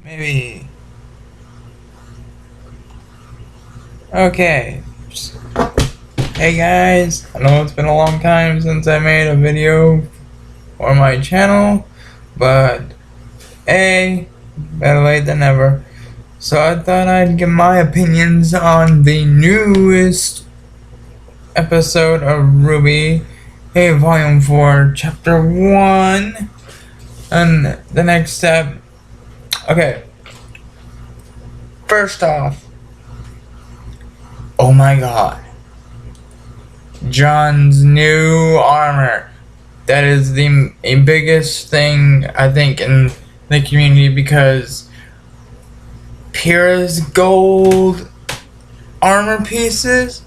Maybe. Okay. Hey guys, I know it's been a long time since I made a video for my channel, but better late than never. So I thought I'd give my opinions on the newest episode of RWBY, Volume 4, Chapter 1, and the next step. Okay. First off, oh my god. Jon's new armor. That is the biggest thing I think in the community, because Pyra's gold armor pieces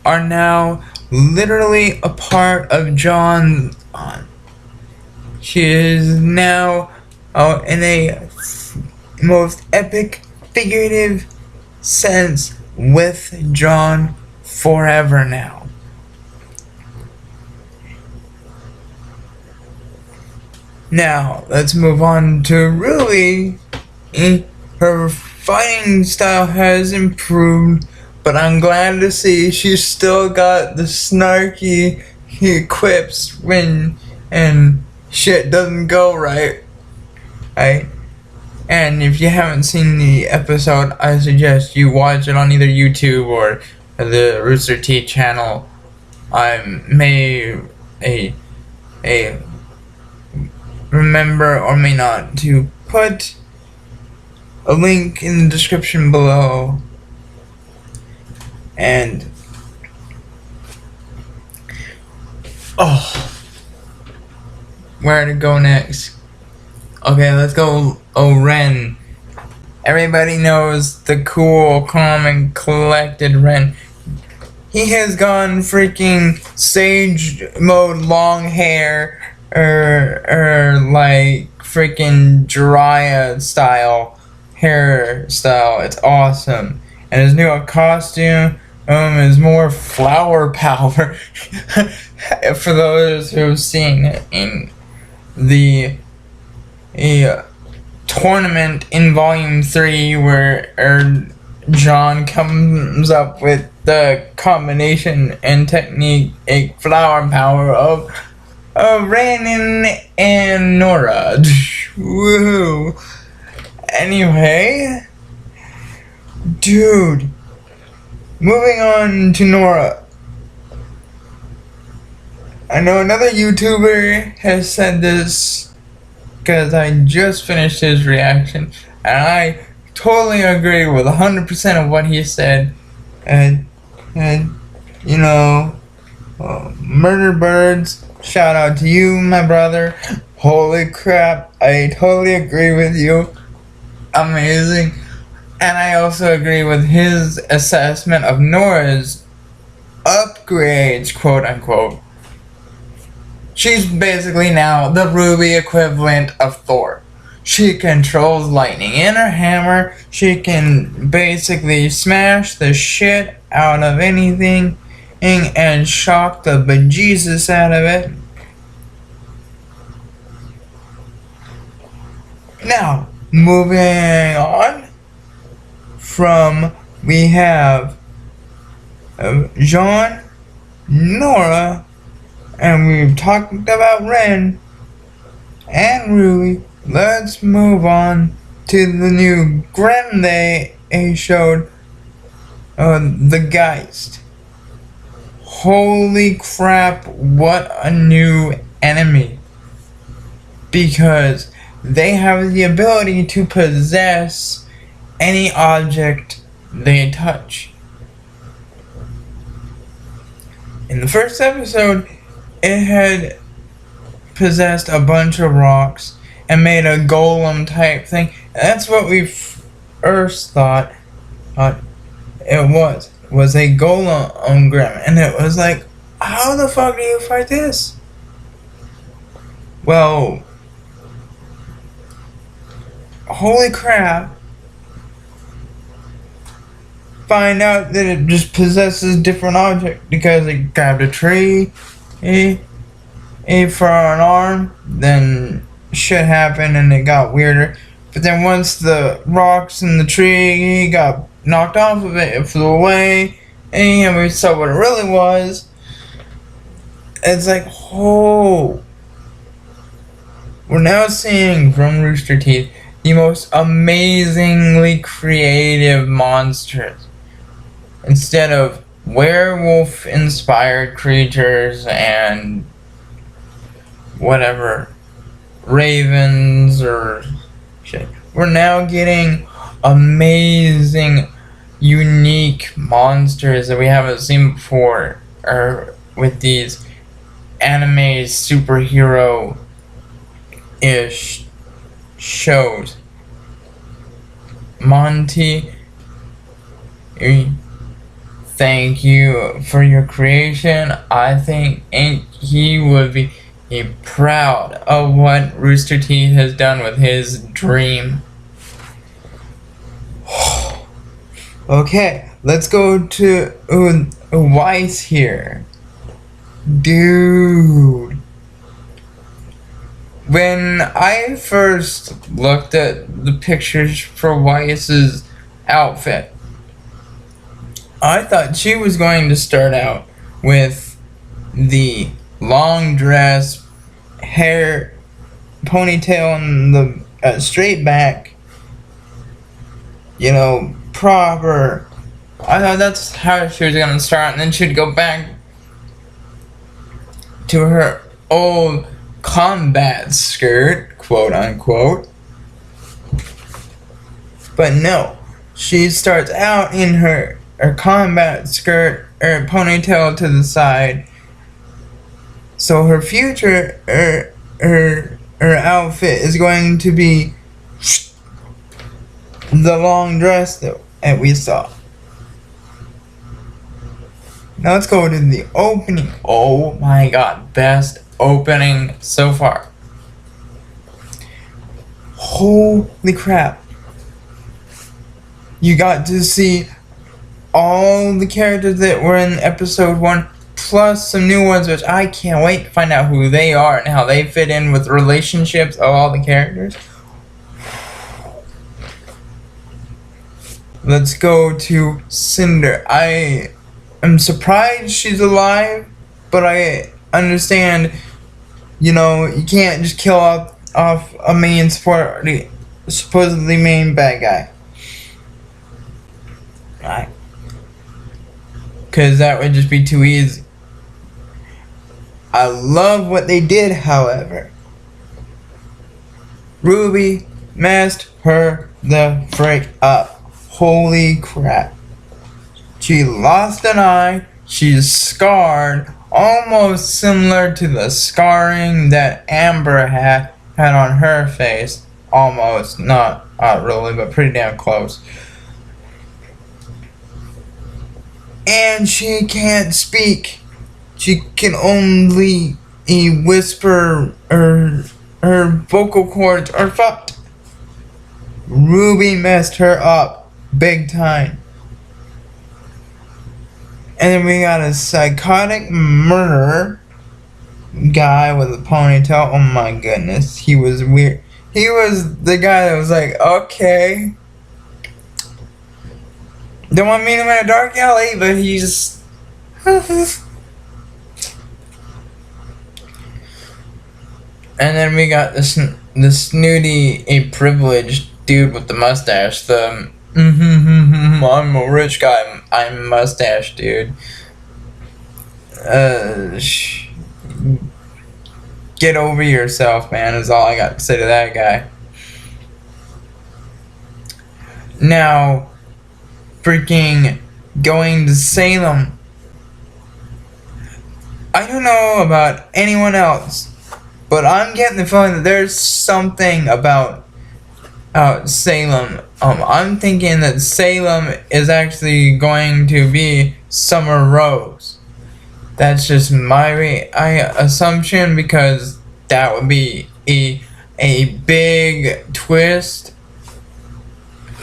are now literally a part of Jon. She is now in a most epic figurative sense with Jon forever now. Now, let's move on to Ruli. Her fighting style has improved, but I'm glad to see she's still got the snarky quips when shit doesn't go right. And if you haven't seen the episode, I suggest you watch it on either YouTube or the Rooster Teeth channel. I may remember or may not to put a link in the description below. And where to go next? Okay, let's go. Ren. Everybody knows the cool, calm, and collected Ren. He has gone freaking sage mode, long hair, like freaking Jiraiya style hairstyle. It's awesome. And his new costume is more flower power. For those who've seen it in the tournament in Volume 3, where Jon comes up with the combination and technique, flower power of Ren and Nora. Woo! Anyway, dude, moving on to Nora. I know another YouTuber has said this, because I just finished his reaction, and I totally agree with 100% of what he said. And you know, Murder Birds, shout out to you, my brother. Holy crap, I totally agree with you. Amazing. And I also agree with his assessment of Nora's upgrades, quote unquote. She's basically now the RWBY equivalent of Thor. She controls lightning in her hammer. She can basically smash the shit out of anything and shock the bejesus out of it. Now, moving on we have Jon, Nora, and we've talked about Ren and RWBY. Let's move on to the new Grim they showed, the Geist. Holy crap, what a new enemy. Because they have the ability to possess any object they touch. In the first episode, it had possessed a bunch of rocks and made a golem type thing. That's what we first thought it was a golem Grim, and it was like, how the fuck do you fight this? Well, holy crap, find out that it just possesses different objects, because it grabbed a tree for an arm, then shit happened and it got weirder. But then once the rocks in the tree got knocked off of it, it flew away, and we saw what it really was. It's like, oh, we're now seeing from Rooster Teeth the most amazingly creative monsters. Instead of werewolf-inspired creatures and whatever, ravens or shit, we're now getting amazing, unique monsters that we haven't seen before, or with these anime superhero-ish shows. Monty, thank you for your creation. I think he would be proud of what Rooster Teeth has done with his dream. Okay, let's go to Weiss here. Dude. When I first looked at the pictures for Weiss's outfit, I thought she was going to start out with the long dress, hair, ponytail, and the straight back, proper. I thought that's how she was going to start, and then she'd go back to her old combat skirt, quote unquote. But no, she starts out in her combat skirt or ponytail to the side. So her future her outfit is going to be the long dress that we saw. Now let's go to the opening. Oh my god, best opening so far. Holy crap. You got to see all the characters that were in episode 1, plus some new ones, which I can't wait to find out who they are and how they fit in with the relationships of all the characters. Let's go to Cinder. I am surprised she's alive, but I understand, you can't just kill off a main supposedly main bad guy. Right. Because that would just be too easy. I love what they did, however. Ruby messed her the frick up. Holy crap. She lost an eye. She's scarred, almost similar to the scarring that Amber had on her face. Almost, not really, but pretty damn close. And she can't speak. She can only whisper. Her vocal cords are fucked. Ruby messed her up big time. And then we got a psychotic murderer guy with a ponytail. Oh my goodness, he was weird. He was the guy that was like, okay, don't want to meet him in a dark alley, but he's And then we got this snooty, privileged dude with the mustache. The I'm a rich guy. I'm a mustache dude. Get over yourself, man, is all I got to say to that guy. Now, freaking going to Salem. I don't know about anyone else, but I'm getting the feeling that there's something about Salem. I'm thinking that Salem is actually going to be Summer Rose. That's just my assumption, because that would be a big twist.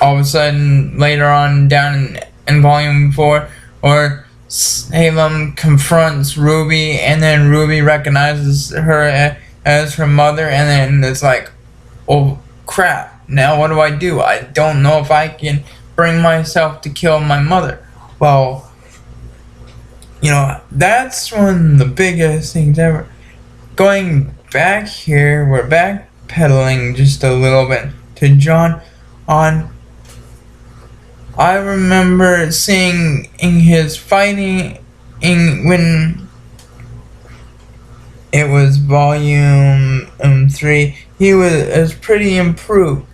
All of a sudden, later on down in Volume 4, or Salem confronts Ruby, and then Ruby recognizes her as her mother, and then it's like, oh crap, Now what do? I don't know if I can bring myself to kill my mother. Well, you know, that's one of the biggest things ever. Going back here, we're backpedaling just a little bit to John on. I remember seeing in his fighting when it was volume 3, he was pretty improved.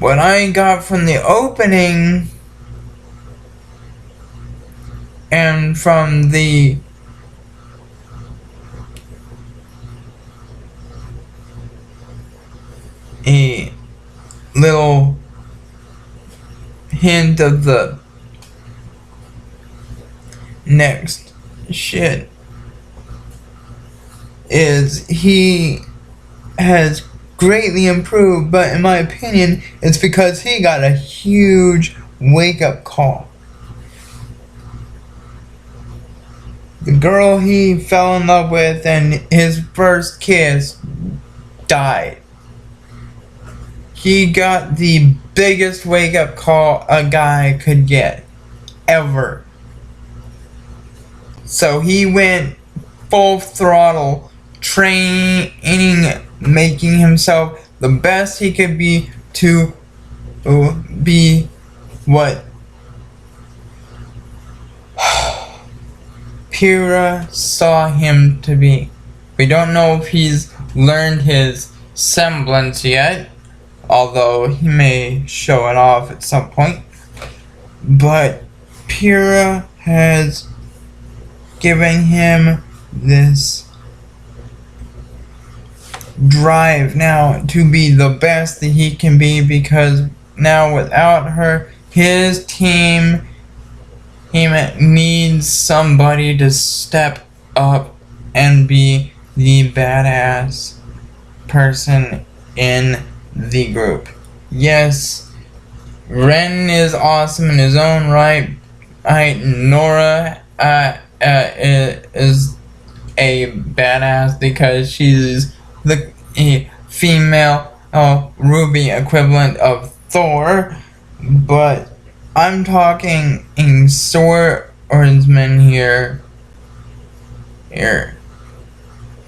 What I got from the opening and from the a little hint of the next shit is he has greatly improved, but in my opinion it's because he got a huge wake-up call. The girl he fell in love with and his first kiss died. He got the biggest wake-up call a guy could get ever. So he went full throttle, training, making himself the best he could be to be what Pyrrha saw him to be. We don't know if he's learned his semblance yet, although he may show it off at some point. But Pyrrha has given him this drive now to be the best that he can be, because now without her, his team, he needs somebody to step up and be the badass person in the group. Yes, Ren is awesome in his own right. Nora is a badass because she's the female Ruby equivalent of Thor, but I'm talking in swordsman here.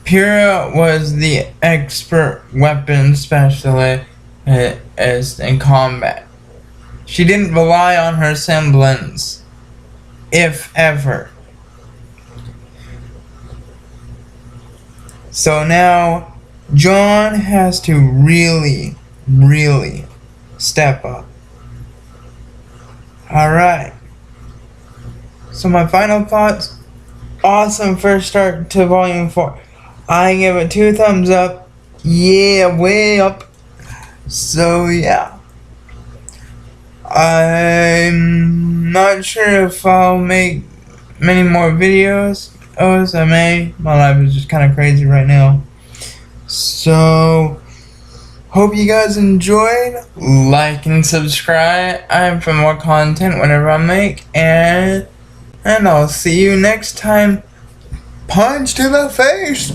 Pyrrha was the expert weapon specialist in combat. She didn't rely on her semblance, if ever. So now John has to really, really step up. Alright. So my final thoughts. Awesome first start to volume 4. I give it 2 thumbs up. Yeah, way up. So yeah. I'm not sure if I'll make many more videos. I may. My life is just kind of crazy right now. So, hope you guys enjoyed. Like and subscribe for more content whenever I make. And I'll see you next time. Punch to the face!